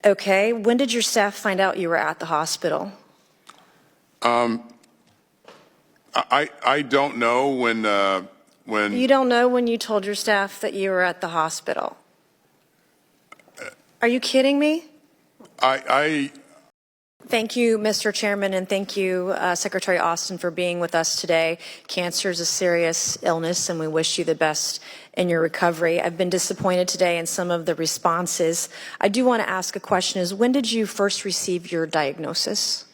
Okay. When did your staff find out you were at the hospital? I don't know when. You don't know when you told your staff that you were at the hospital? Are you kidding me? Thank you, Mr. Chairman, and thank you, Secretary Austin, for being with us today. Cancer is a serious illness, and we wish you the best in your recovery. I've been disappointed today in some of the responses. I do want to ask a question is, when did you first receive your diagnosis?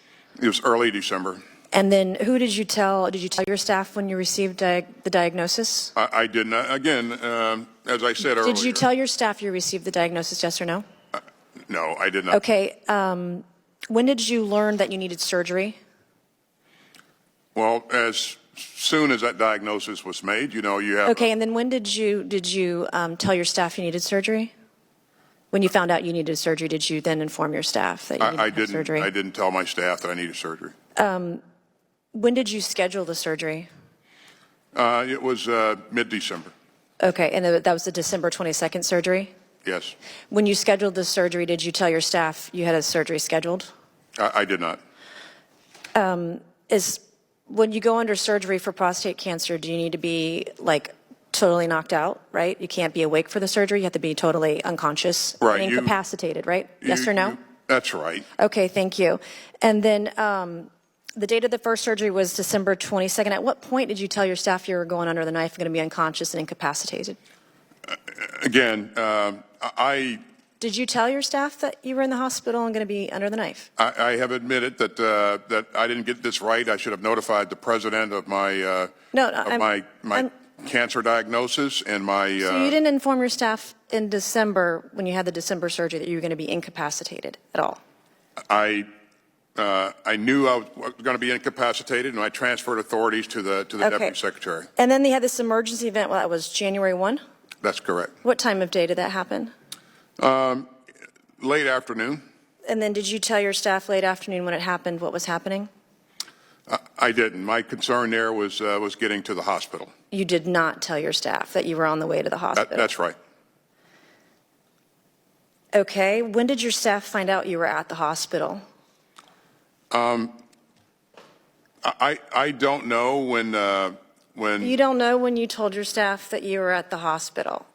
It was early December. And then who did you tell? Did you tell your staff when you received the diagnosis? I did not. Again, as I said earlier. Did you tell your staff you received the diagnosis, yes or no? No, I did not. Okay. When did you learn that you needed surgery? Well, as soon as that diagnosis was made, you know, you have. Okay, and then when did you tell your staff you needed surgery? When you found out you needed surgery, did you then inform your staff that you needed surgery? I didn't tell my staff that I needed surgery. When did you schedule the surgery? It was mid-December. Okay, and that was the December 22nd surgery? Yes. When you scheduled the surgery, did you tell your staff you had a surgery scheduled? I did not. When you go under surgery for prostate cancer, do you need to be like totally knocked out, right? You can't be awake for the surgery. You have to be totally unconscious, right? And incapacitated, right? Yes or no? That's right. Okay, thank you. And then the date of the first surgery was December 22nd. At what point did you tell your staff you were going under the knife and going to be unconscious and incapacitated? Again, Did you tell your staff that you were in the hospital and going to be under the knife? I have admitted that that I didn't get this right. I should have notified the president of my my cancer diagnosis and my. So you didn't inform your staff in December when you had the December surgery that you were going to be incapacitated at all? I knew I was going to be incapacitated, and I transferred authorities to the deputy secretary. And then they had this emergency event. Well, that was January 1. That's correct. What time of day did that happen? Late afternoon. And then did you tell your staff late afternoon when it happened what was happening? I didn't. My concern there was getting to the hospital. You did not tell your staff that you were on the way to the hospital? That's right. Okay. When did your staff find out you were at the hospital? I don't know when. You don't know when you told your staff that you were at the hospital?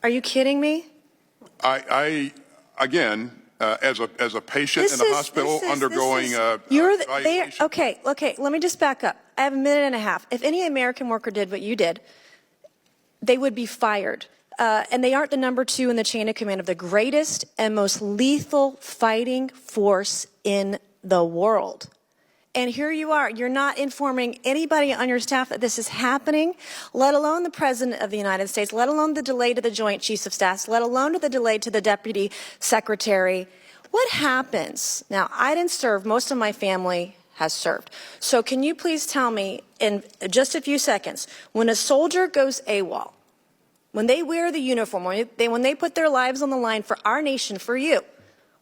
Are you kidding me? Again, as a patient in the hospital undergoing evaluation. Okay, let me just back up. I have a minute and a half. If any American worker did what you did, they would be fired. And they aren't the number 2 in the chain of command of the greatest and most lethal fighting force in the world. And here you are, you're not informing anybody on your staff that this is happening, let alone the President of the United States, let alone the delay to the Joint Chiefs of Staff, let alone the delay to the Deputy Secretary. What happens? Now, I didn't serve, most of my family has served. So can you please tell me in just a few seconds, when a soldier goes AWOL, when they wear the uniform, when they put their lives on the line for our nation, for you,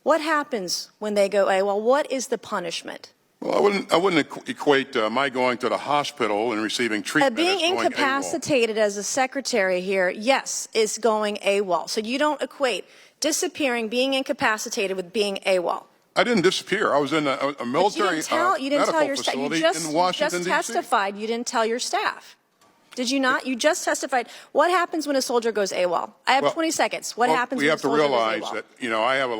what happens when they go AWOL? What is the punishment? Well, I wouldn't equate my going to the hospital and receiving treatment being as going incapacitated AWOL. As a secretary here, yes, is going AWOL. So you don't equate disappearing, being incapacitated with being AWOL. I didn't disappear. I was in a military medical facility in Washington, D.C. You just testified you didn't tell your staff. Did you not? You just testified. What happens when a soldier goes AWOL? I have 20 seconds. What happens when a soldier goes AWOL? We have to realize that, you know, I have a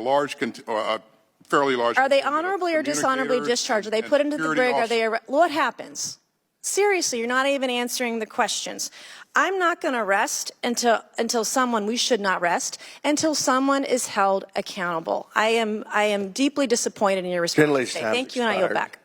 fairly large. Are they honorably or dishonorably discharged? Are they put into the brig? Are they? What happens? Seriously, you're not even answering the questions. I'm not going to rest until someone. We should not rest until someone is held accountable. I am deeply disappointed in your response. Thank you, and I yield back.